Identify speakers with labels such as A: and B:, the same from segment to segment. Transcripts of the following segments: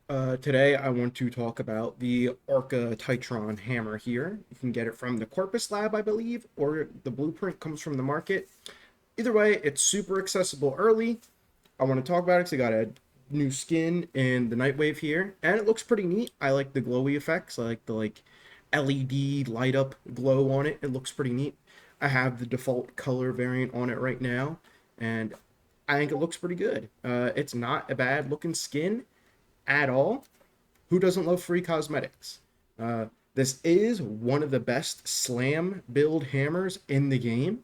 A: Today I want to talk about the Arca Titron hammer here. You can get it from the Corpus Lab, I believe, or the blueprint comes from the market. Either way, it's super accessible early. I want to talk about it because I got a new skin in the nightwave here, and it looks pretty neat. I like the glowy effects. I like the LED light up glow on it. It looks pretty neat. I have the default color variant on it right now, and I think it looks pretty good. It's not a bad looking skin at all. Who doesn't love free cosmetics? Uh, this is one of the best slam build hammers in the game,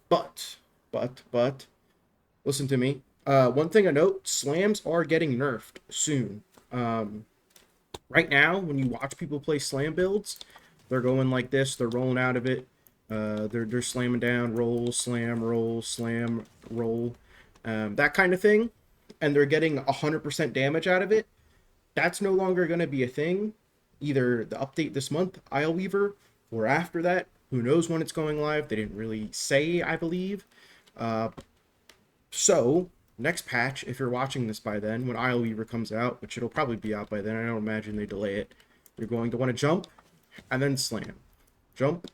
A: but, but, listen to me. One thing I note, slams are getting nerfed soon. Um, right now, when you watch people play slam builds, they're going like this. They're rolling out of it. They're slamming down, roll, slam, roll, that kind of thing, and they're getting 100% damage out of it. That's no longer going to be a thing. Either the update this month, Weaver, or after that. Who knows when it's going live? They didn't really say, I believe. Uh, so, next patch, if you're watching this by then, when Weaver comes out, which it'll probably be out by then, I don't imagine they delay it, you're going to want to jump and then slam. Jump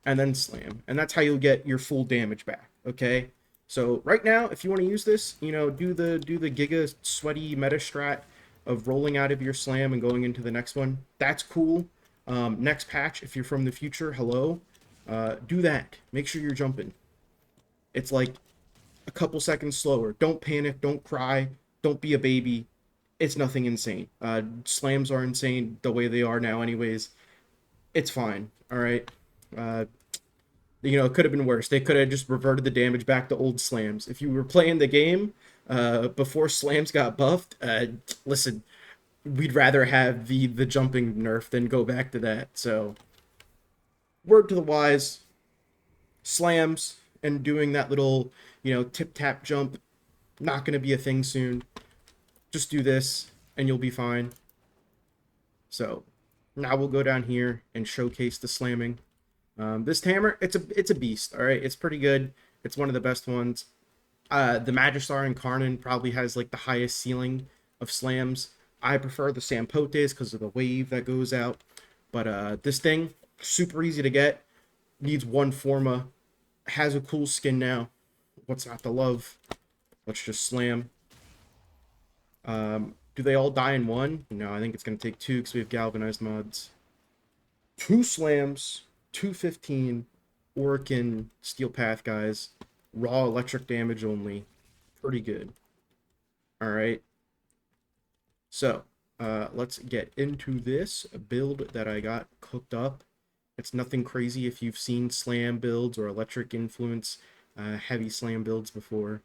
A: and then slam. And that's how you'll get your full damage back, okay? So right now, if you want to use this, do the Giga sweaty meta strat of rolling out of your slam and going into the next one. That's cool. Next patch, if you're from the future, hello, do that. Make sure you're jumping. It's like a couple seconds slower. Don't panic. Don't cry. Don't be a baby. It's nothing insane. Slams are insane the way they are now, anyways. It's fine. All right. Uh, it could have been worse. They could have just reverted the damage back to old slams. If you were playing the game before slams got buffed, listen, we'd rather have the jumping nerf than go back to that. So, word to the wise, slams and doing that little, tip tap jump, not going to be a thing soon. Just do this and you'll be fine. So, now we'll go down here and showcase the slamming. This hammer, it's a beast. All right, it's pretty good. It's one of the best ones. The Magistar Incarnate probably has like the highest ceiling of slams. I prefer the Sampotes because of the wave that goes out. But this thing, super easy to get. Needs one forma. Has a cool skin now. What's not to love? Let's just slam. Do they all die in one? No, I think it's going to take two because we have galvanized mods. Two slams, 215, Orican Steel Path guys. Raw electric damage only. Pretty good. Alright. So, let's get into this build that I got cooked up. It's nothing crazy if you've seen slam builds or electric influence heavy slam builds before.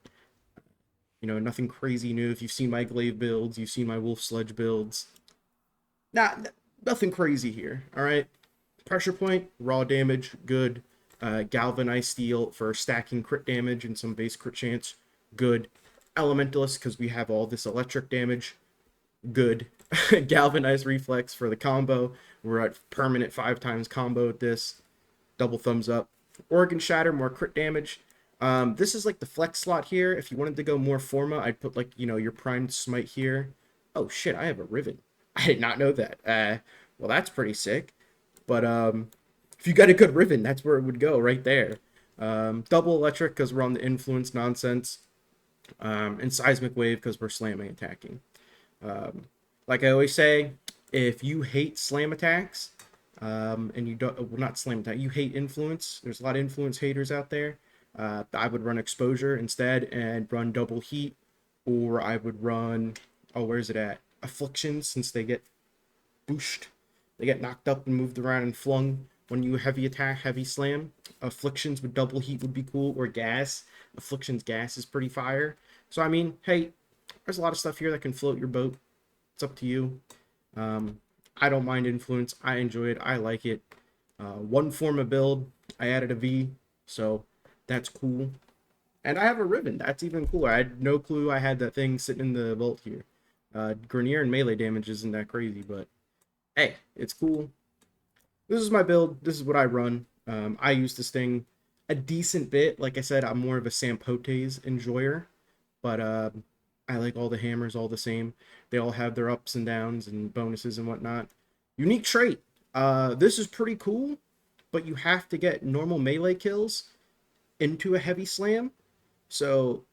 A: Nothing crazy new. If you've seen my glaive builds, you've seen my wolf sledge builds. Nothing crazy here. Alright. Pressure point, raw damage, good. Galvanized steel for stacking crit damage and some base crit chance, good. Elementalist because we have all this electric damage, good. Galvanized reflex for the combo. We're at permanent 5 times combo with this. Double thumbs up. Organ shatter, more crit damage. This is like the flex slot here. If you wanted to go more forma, I'd put like, your primed smite here. Oh shit, I have a riven. I did not know that. Well, that's pretty sick. But if you got a good riven, that's where it would go, right there. Double electric because we're on the influence nonsense. And seismic wave because we're slamming attacking. Like I always say, if you hate slam attacks, and you don't, well, not slam attack, you hate influence. There's a lot of influence haters out there. I would run exposure instead and run double heat, or I would run, oh, where's it at? Afflictions, since they get booshed. They get knocked up and moved around and flung when you heavy attack, heavy slam. Afflictions with double heat would be cool, or gas. Afflictions gas is pretty fire. So, I mean, hey, there's a lot of stuff here that can float your boat. It's up to you. I don't mind influence. I enjoy it. I like it. One form of build, I added a V, so that's cool. And I have a ribbon. That's even cooler. I had no clue I had that thing sitting in the vault here. Grenier and melee damage isn't that crazy, but hey, it's cool. This is my build. This is what I run. I use this thing a decent bit. Like I said, I'm more of a Sampotes enjoyer, but I like all the hammers all the same. They all have their ups and downs and bonuses and whatnot. Unique trait. This is pretty cool, but you have to get normal melee kills into a heavy slam. So,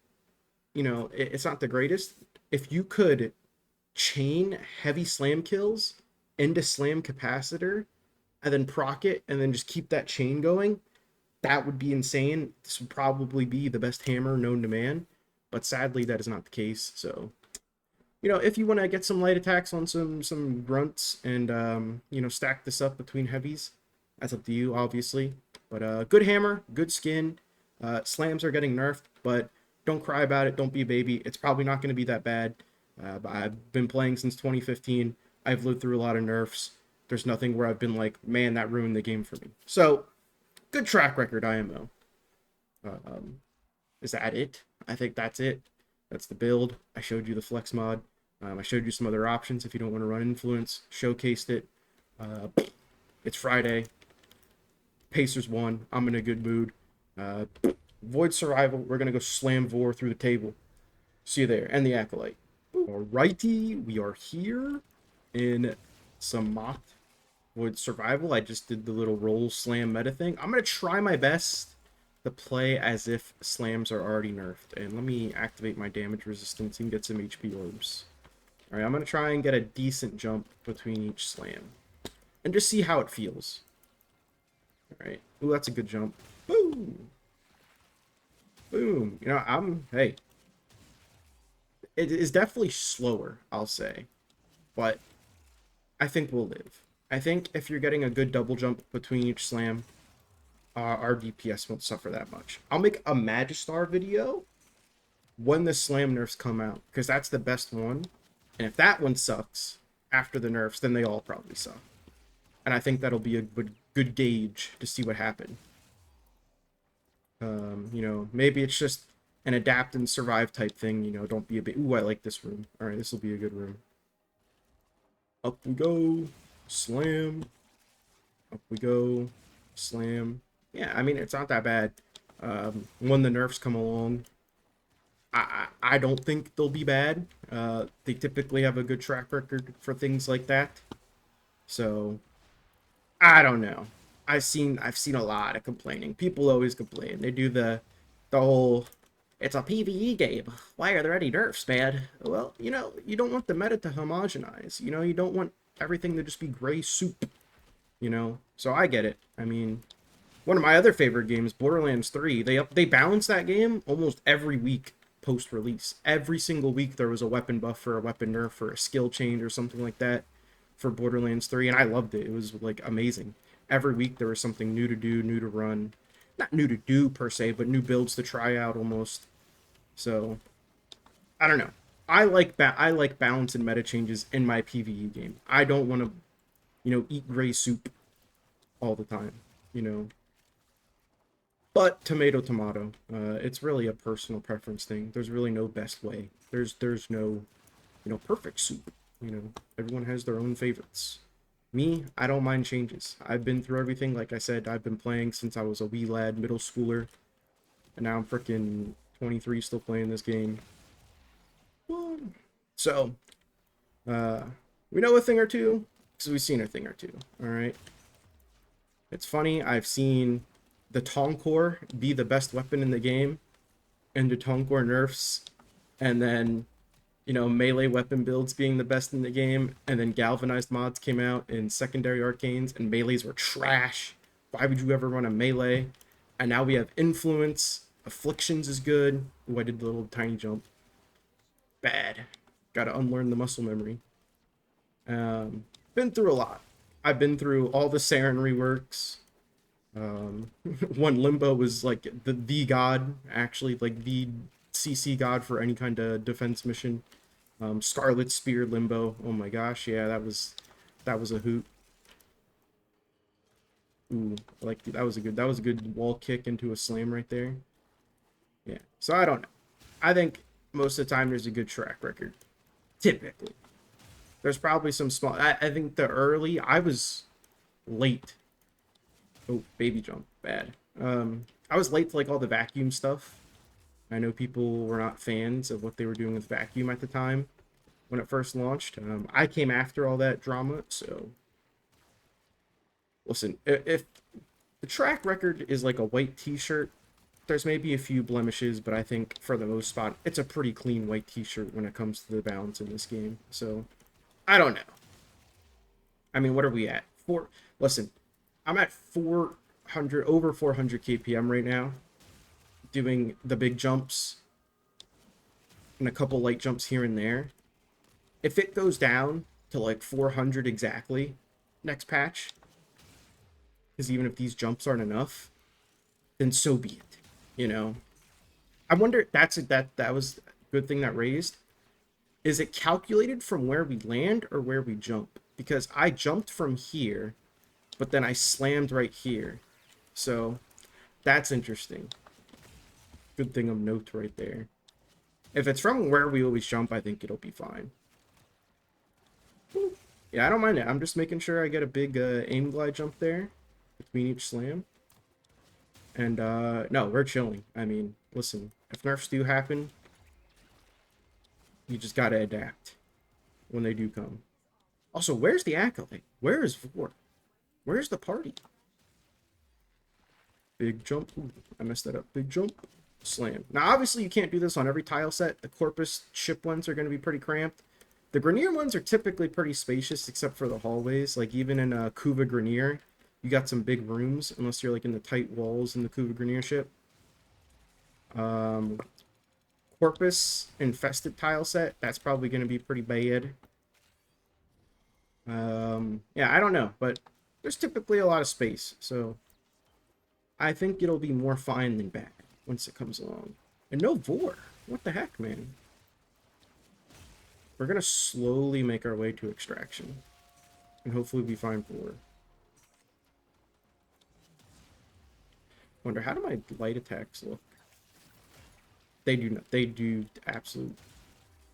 A: it's not the greatest. If you could chain heavy slam kills into slam capacitor and then proc it and then just keep that chain going, that would be insane. This would probably be the best hammer known to man, but sadly that is not the case. So, if you want to get some light attacks on some grunts and stack this up between heavies, that's up to you, obviously. But good hammer, good skin. Slams are getting nerfed, but don't cry about it. Don't be a baby. It's probably not going to be that bad. I've been playing since 2015. I've lived through a lot of nerfs. There's nothing where I've been like, man, that ruined the game for me. So, good track record, IMO. Is that it? I think that's it. That's the build. I showed you the flex mod. I showed you some other options if you don't want to run influence. Showcased it. It's Friday. Pacers won. I'm in a good mood. Void survival. We're gonna go slam Vor through the table. See you there. And the acolyte. Alrighty, we are here in some mock Void survival. I just did the little roll slam meta thing. I'm gonna try my best to play as if slams are already nerfed. And let me activate my damage resistance and get some HP orbs. Alright, I'm gonna try and get a decent jump between each slam. And just see how it feels. Alright. Ooh, that's a good jump. Boom! Boom. Hey. It is definitely slower, I'll say. But I think we'll live. I think if you're getting a good double jump between each slam, our DPS won't suffer that much. I'll make a Magistar video when the slam nerfs come out, because that's the best one. And if that one sucks after the nerfs, then they all probably suck. And I think that'll be a good gauge to see what happened. Maybe it's just an adapt and survive type thing. Don't be a bit. Ooh, I like this room. All right, this will be a good room. Up we go, slam. Up we go, slam. Yeah, I mean, it's not that bad. When the nerfs come along, I don't think they'll be bad. They typically have a good track record for things like that. So, I don't know. I've seen a lot of complaining. People always complain. They do the whole, it's a PvE game. Why are there any nerfs, man? Well, you don't want the meta to homogenize. You don't want everything to just be gray soup. So I get it. I mean, one of my other favorite games, Borderlands 3, they balance that game almost every week post-release. Every single week there was a weapon buff or a weapon nerf or a skill change or something like that for Borderlands 3, and I loved it. It was like amazing. Every week there was something new to do, new to run. Not new to do per se, but new builds to try out almost. So, I don't know. I like balance and meta changes in my PvE game. I don't want to, eat gray soup all the time, But tomato. It's really a personal preference thing. There's really no best way. There's no, perfect soup. Everyone has their own favorites. Me, I don't mind changes. I've been through everything. Like I said, I've been playing since I was a wee lad, middle schooler. And now I'm freaking 23 still playing this game. So, we know a thing or two because we've seen a thing or two. Alright? It's funny, I've seen the Tonkor be the best weapon in the game, and the Tonkor nerfs, and then melee weapon builds being the best in the game, and then galvanized mods came out in secondary arcanes, and melees were trash. Why would you ever run a melee? And now we have influence. Afflictions is good. Ooh, I did the little tiny jump. Bad. Gotta unlearn the muscle memory. Been through a lot. I've been through all the Saren reworks. One Limbo was like the god, actually, like the CC god for any kind of defense mission. Scarlet Spear Limbo. Oh my gosh, yeah, that was a hoot. Ooh, like that was a good wall kick into a slam right there. Yeah. So I don't know. I think most of the time there's a good track record. Typically. There's probably some small I think I was late. Oh, baby jump. Bad. I was late to like all the vacuum stuff. I know people were not fans of what they were doing with vacuum at the time when it first launched. I came after all that drama, so listen, if the track record is like a white t-shirt, there's maybe a few blemishes, but I think for the most part, it's a pretty clean white t-shirt when it comes to the balance in this game. So I don't know. I mean, what are we at? Listen, I'm at 400, over 400 kpm right now, doing the big jumps and a couple light jumps here and there. If it goes down to like 400 exactly next patch, because even if these jumps aren't enough, then so be it. You know, I wonder, that was a good thing that raised. Is it calculated from where we land or where we jump? Because I jumped from here, but then I slammed right here. So that's interesting. Good thing of note right there. If it's from where we always jump, I think it'll be fine. Yeah, I don't mind it. I'm just making sure I get a big aim glide jump there between each slam. And no, we're chilling. I mean, listen, if nerfs do happen, you just gotta adapt when they do come. Also, where's the acolyte? Where is Vor? Where's the party? Big jump. Ooh, I messed that up. Big jump. Slam. Now, obviously, you can't do this on every tile set. The Corpus ship ones are going to be pretty cramped. The Grenier ones are typically pretty spacious, except for the hallways. Like, even in a Kuva Grenier, you got some big rooms, unless you're, like, in the tight walls in the Kuva Grenier ship. Corpus infested tile set, that's probably going to be pretty bad. Yeah, I don't know, but there's typically a lot of space, so I think it'll be more fine than bad once it comes along. And no Vor. What the heck, man? We're gonna slowly make our way to extraction, and hopefully we find Vor. Wonder, how do my light attacks look? They do absolute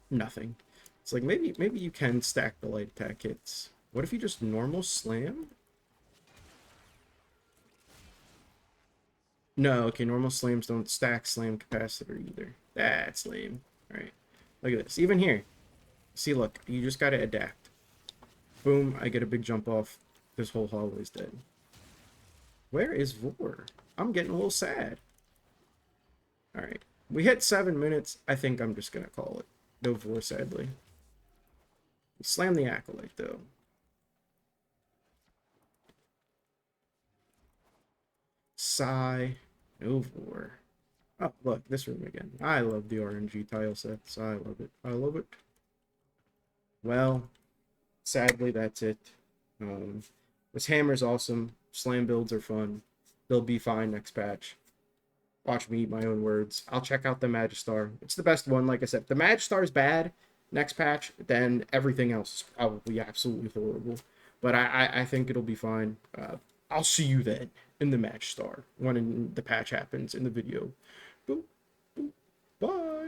A: nothing. It's like maybe you can stack the light attack hits. What if you just normal slam? No, okay, normal slams don't stack slam capacitor either. That's lame. Alright. Look at this. Even here. See, look, you just gotta adapt. Boom, I get a big jump off. This whole hallway's dead. Where is Vor? I'm getting a little sad. Alright. We hit 7 minutes. I think I'm just gonna call it. No Vor, sadly. Slam the acolyte, though. Sigh. No Vor. Oh, look, this room again. I love the RNG tile sets. I love it. I love it. Well, sadly, that's it. This hammer's awesome. Slam builds are fun. They'll be fine next patch. Watch me eat my own words. I'll check out the Magistar. It's the best one, like I said. If the Magistar's bad next patch, then everything else is probably absolutely horrible. But I think it'll be fine. I'll see you then in the Magistar when the patch happens in the video. Boop, boop, bye.